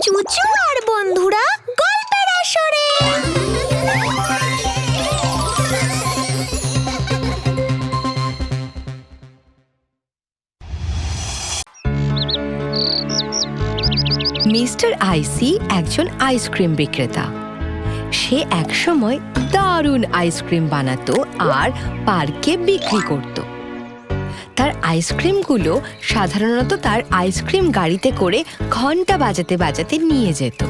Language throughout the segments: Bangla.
চুচু আর বন্ধুরা গল্পের আসরে। মিস্টার আইসি একজন আইসক্রিম বিক্রেতা। সে একসময় দারুণ আইসক্রিম বানাতো আর পার্কে বিক্রি করত। তার আইসক্রিমগুলো সাধারণত তার আইসক্রিম গাড়িতে করে ঘন্টা বাজাতে বাজাতে নিয়ে যেত।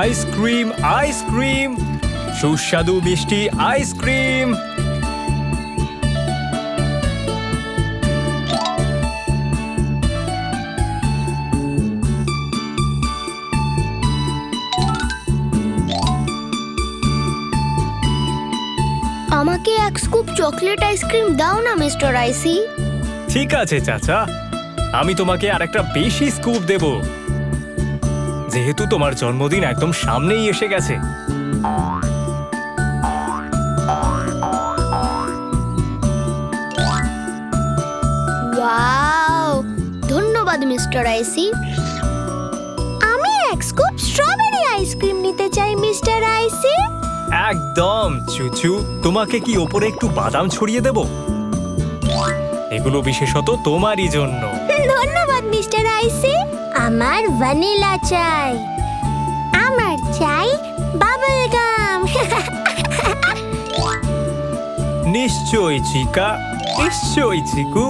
আইসক্রিম আইসক্রিম, সুস্বাদু মিষ্টি আইসক্রিম। আমাকে এক স্কুপ চকলেট আইসক্রিম দাও না মিস্টার আইসি। ঠিক আছে চাচা, আমি তোমাকে আরেকটা বেশি স্কুপ দেব, যেহেতু তোমার জন্মদিন একদম সামনেই এসে গেছে। ওয়াও, ধন্যবাদ মিস্টার আইসি। আমি এক স্কুপ স্ট্রবেরি আইসক্রিম নিতে চাই মিস্টার আইসি। একদম চুচু, তোমাকে কি ওপরে একটু বাদাম ছড়িয়ে দেব? এগুলো বিশেষত তোমারই জন্য। ধন্যবাদ মিস্টার আইসি। আমার ভ্যানিলা চাই। আমার চাই বাবল গাম। নিশ্চয়ই চিকা, নিশ্চয়ই চিকু।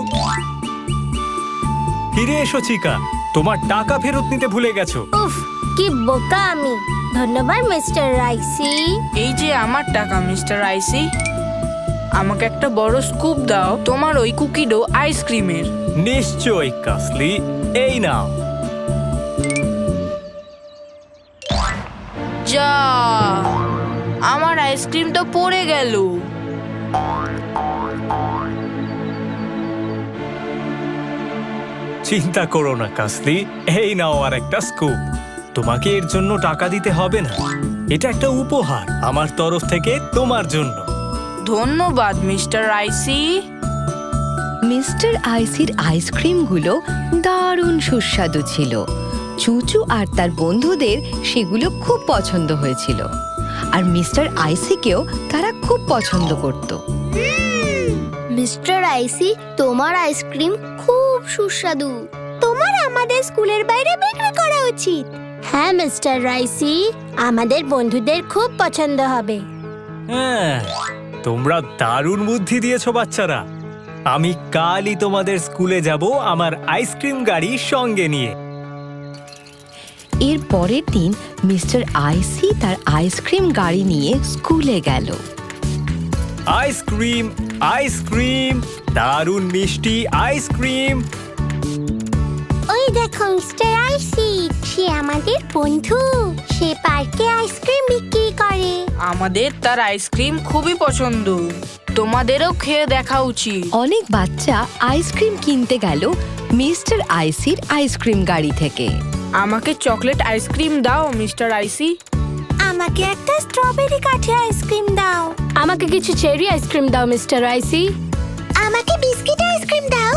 ফিরে এসো চিকা, তোমার টাকা ফেরত নিতে ভুলে গেছো। উফ, কি বোকা আমি। ধন্যবাদ মিস্টার আইসি। এই যে আমার টাকা মিস্টার আইসি, আমাকে একটা বড় স্কুপ দাও তোমার ওই কুকি ডো আইসক্রিমের। নিশ্চয়ই কাসলি, এই নাও। যা, আমার আইসক্রিম তো পড়ে গেল। চিন্তা করো না কাসলি, এই নাও আর একটা স্কুপ। তোমাকে এর জন্য টাকা দিতে হবে না, এটা একটা উপহার আমার তরফ থেকে তোমার জন্য। ধন্যবাদ মিস্টার আইসি। মিস্টার আইসির আইসক্রিমগুলো দারুণ সুস্বাদু ছিল। চুচু আর তার বন্ধুদের সেগুলো খুব পছন্দ হয়েছিল, আর মিস্টার আইসিকেও তারা খুব পছন্দ করত। মিস্টার আইসি, তোমার আইসক্রিম খুব সুস্বাদু। তোমার আমাদের স্কুলের বাইরে বিক্রি করা উচিত। হ্যাঁ মিস্টার আইসি, আমাদের বন্ধুদের খুব পছন্দ হবে। হ্যাঁ, তোমরা দারুণ বুদ্ধি দিয়েছো বাচ্চারা। আমি কালই তোমাদের স্কুলে যাব আমার আইসক্রিম গাড়ি সঙ্গে নিয়ে। এর পরের দিন মিস্টার আইসি তার আইসক্রিম গাড়ি নিয়ে স্কুলে গেল। আইসক্রিম আইসক্রিম, দারুণ মিষ্টি আইসক্রিম। ওই দেখো মিস্টার আইসি, সে আমাদের বন্ধু। সে পার্কে আইসক্রিম বিক্রি করে। আমাদের তার আইসক্রিম খুবই পছন্দ, তোমাদেরও খেয়ে দেখা উচিত। অনেক বাচ্চা আইসক্রিম কিনতে গেল মিস্টার আইসির আইসক্রিম গাড়ি থেকে। আমাকে চকলেট আইসক্রিম দাও মিস্টার আইসি। আমাকে একটা স্ট্রবেরি কাঠি আইসক্রিম দাও। আমাকে কিছু চেরি আইসক্রিম দাও মিস্টার আইসি। আমাকে বিস্কিট আইসক্রিম দাও।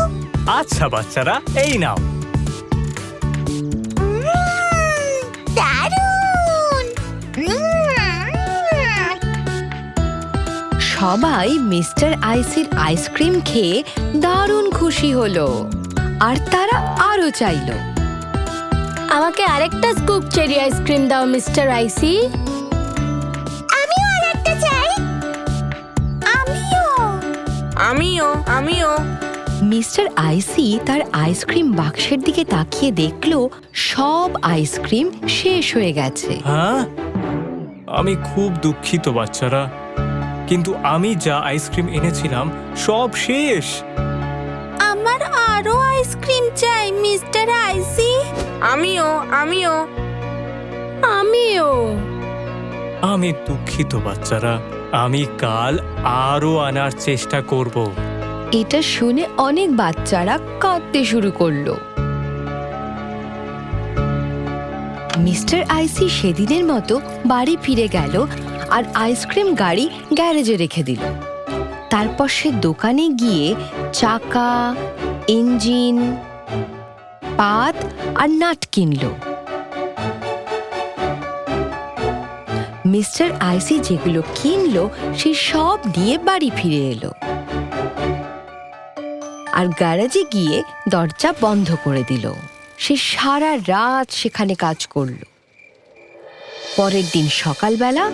আচ্ছা বাচ্চারা, এই নাও। দারুণ। সবাই মিস্টার আইসির আইসক্রিম খেয়ে দারুণ খুশি হলো, আর তারা আরো চাইলো। আমাকে আরেকটা স্কুপ চেরি আইসক্রিম দাও মিস্টার আইসি। আমিও আরেকটা চাই। আমিও। আমিও আমিও। মিস্টার আইসি তার আইসক্রিম বাক্সের দিকে তাকিয়ে দেখলো সব আইসক্রিম শেষ হয়ে গেছে। হ্যাঁ, আমি খুব দুঃখিত বাচ্চারা, কিন্তু আমি যা আইসক্রিম এনেছিলাম সব শেষ। আমার আরো আইসক্রিম চাই মিস্টার আইসি। আমিও আমিও। আমিও। আমি দুঃখিত বাচ্চারা, আমি কাল আরো আনার চেষ্টা করব। এটা শুনে অনেক বাচ্চারা কাঁদতে শুরু করলো। মিস্টার আইসি সেদিনের মতো বাড়ি ফিরে গেল আর আইসক্রিম গাড়ি গ্যারেজে রেখে দিল। তারপর সে দোকানে গিয়ে চাকা, ইঞ্জিন, পাত আর নাট কিনল। মিস্টার আইসি যেগুলো কিনলো সে সব নিয়ে বাড়ি ফিরে এলো আর গ্যারেজে গিয়ে দরজা বন্ধ করে দিল। সে সারা রাত সেখানে কাজ করল। পরের দিন সকালবেলা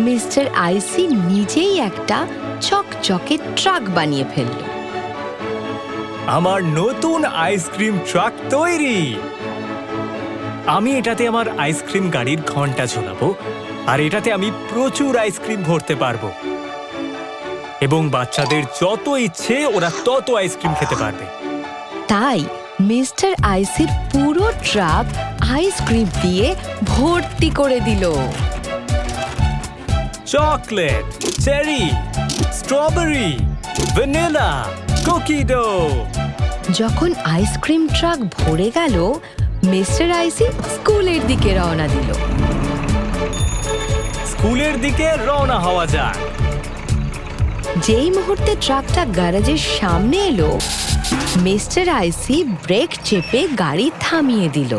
মিস্টার আইসি নিজেই একটা চকচকে ট্রাক বানিয়ে ফেলল। আমার নতুন আইসক্রিম ট্রাক তৈরি। আমি এটাতে আমার আইসক্রিম গাড়ির ঘন্টা ঝোলাবো আর এটাতে আমি প্রচুর আইসক্রিম ভরতে পারবো এবং বাচ্চাদের যত ইচ্ছে ওরা তত আইসক্রিম খেতে পারবে। তাই মিস্টার আইসির পুরো ট্রাক আইসক্রিম দিয়ে ভর্তি করে দিল। Chocolate, cherry, strawberry, vanilla, cookie dough. যখন আইসক্রিম ট্রাক ভরে গেল, মিস্টার আইসি স্কুলের দিকে রওনা দিল। স্কুলের দিকে রওনা হওয়া যাক। যেই মুহূর্তে ট্রাকটা গ্যারেজের সামনে এলো, মিস্টার আইসি ব্রেক চেপে গাড়ি থামিয়ে দিল।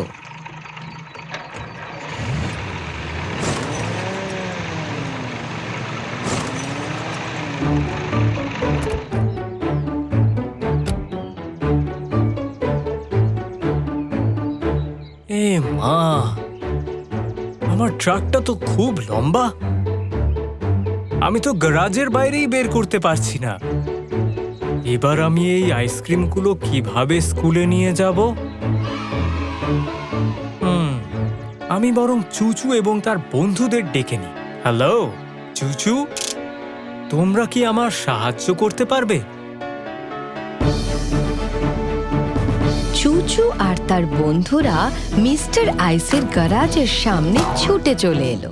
এ মা, আমার ট্রাকটা তো খুব লম্বা। আমি তো গ্যারাজের বাইরেই বের করতে পারছি না। এবার আমি এই আইসক্রিমগুলো কিভাবে স্কুলে নিয়ে যাব? আমি বরং চুচু এবং তার বন্ধুদের ডেকে নিই। হ্যালো চুচু, তোমরা কি আমার সাহায্য করতে পারবে? চুচু আর তার বন্ধুরা মিস্টার আইসির গ্যারাজের সামনে ছুটে চলে এলো।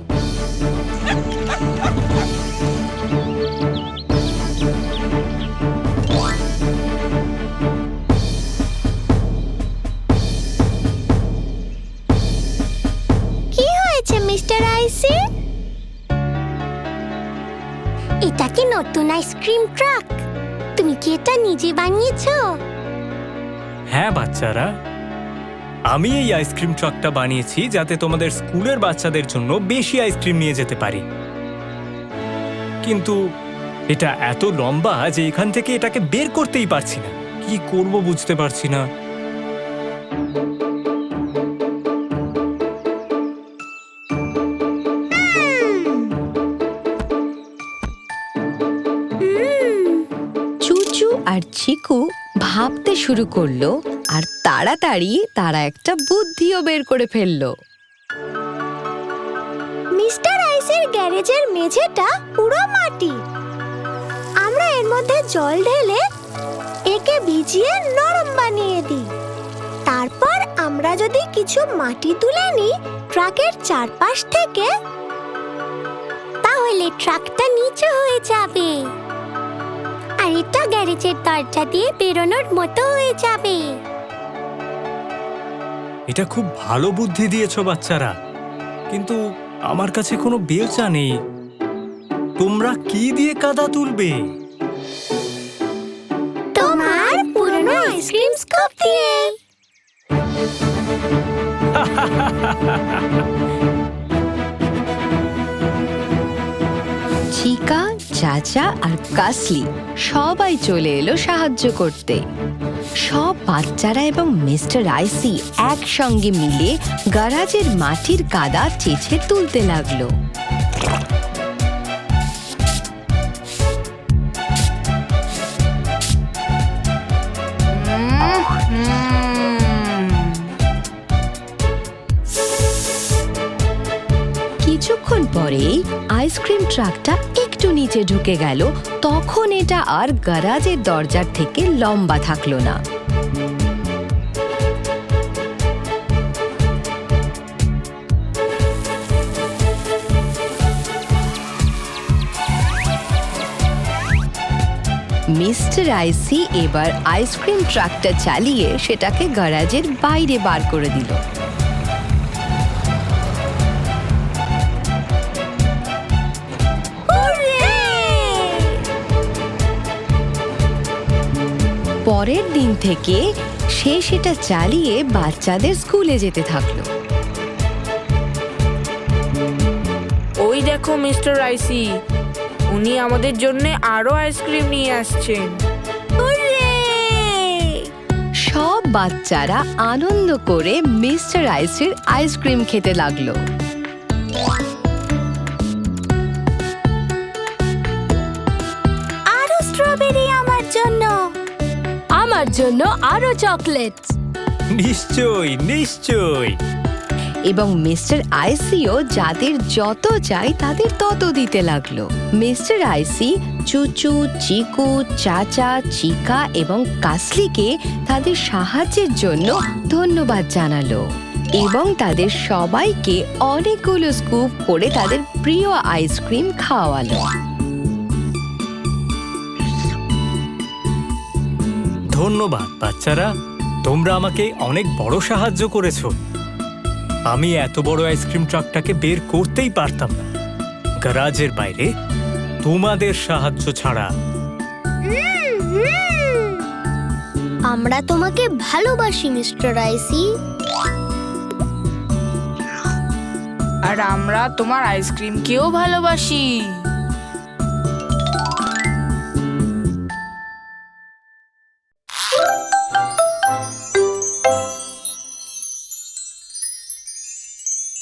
কি হয়েছে মিস্টার আইসি? এটা কি নতুন আইসক্রিম ট্রাক? তুমি কি এটা নিজে বানিয়েছো? হ্যাঁ বাচ্চারা, আমি এই আইসক্রিম ট্রাকটা বানিয়েছি যাতে তোমাদের স্কুলের বাচ্চাদের জন্য বেশি আইসক্রিম নিয়ে যেতে পারি। কিন্তু এটা এত লম্বা যে এখান থেকে এটাকে বের করতেই পারছি না। কি করব বুঝতে পারছি না। চুচু আর চিকু ভাবতে শুরু করলো আর তাড়াতাড়ি তারা একটা বুদ্ধিও বের করে ফেললো। মিস্টার আইসের গ্যারেজের মেঝেটা পুরো মাটি। আমরা এর মধ্যে জল ঢেলে একে ভিজিয়ে নরম বানিয়ে দিই। তারপর আমরা যদি কিছু মাটি তুলে নিই ট্রাকের চারপাশ থেকে, তাহলে ট্রাকটা নিচু হয়ে যাবে আর এটা গ্যারেজের দরজা দিয়ে বেরোনোর মতো হয়ে যাবে। এটা খুব ভালো বুদ্ধি দিয়েছো বাচ্চারা, কিন্তু আমার কাছে কোনো বেলচা নেই। তোমরা কি দিয়ে কাদা তুলবে? তোমার পুরনো আইসক্রিম স্কুপ দিয়ে। চিকা, চাচা আর কাসলি সবাই চলে এলো সাহায্য করতে। সব বাচ্চারা এবং মিস্টার আইসি একসঙ্গে মিলে গ্যারাজের মাটির কাদা চেঁচে তুলতে লাগলো। কিছুক্ষণ পরেই আইসক্রিম ট্রাকটা একটু নিচে ঢুকে গেল। তখন এটা আর গ্যারাজের দরজার থেকে লম্বা থাকলো না। মিস্টার আইসি এবার আইসক্রিম ট্রাকটা চালিয়ে সেটাকে গ্যারাজের বাইরে বার করে দিল। পরের দিন থেকে সে সেটা চালিয়ে বাচ্চাদের স্কুলে যেতে থাকলো। ওই দেখো মিস্টার রাইসি, উনি আমাদের জন্য আরো আইসক্রিম নিয়ে আসছেন। সব বাচ্চারা আনন্দ করে মিস্টার রাইসের আইসক্রিম খেতে লাগলো। আরো স্ট্রবেরি আমার জন্য। আমার জন্য আরো চকলেট। নিশ্চয়ই নিশ্চয়ই। এবং মিস্টার আইসিও যাদের যত চাই তাদের তত দিতে লাগলো। মিস্টার আইসি চুচু, চিকু, চাচা, চিকা এবং কাসলিকে তাদের সাহায্যের জন্য ধন্যবাদ জানালো এবং তাদের সবাইকে অনেকগুলো স্কুপ করে তাদের প্রিয় আইসক্রিম খাওয়ালো। ধন্যবাদ বাচ্চারা, তোমরা আমাকে অনেক বড় সাহায্য করেছো। আমি এত বড় আইসক্রিম ট্রাকটাকে বের করতেই পারতাম না গ্যারাজের বাইরে তোমাদের সাহায্য ছাড়া। আমরা তোমাকে ভালোবাসি মিস্টার রাইসি। আর আমরা তোমার আইসক্রিমকেও ভালোবাসি।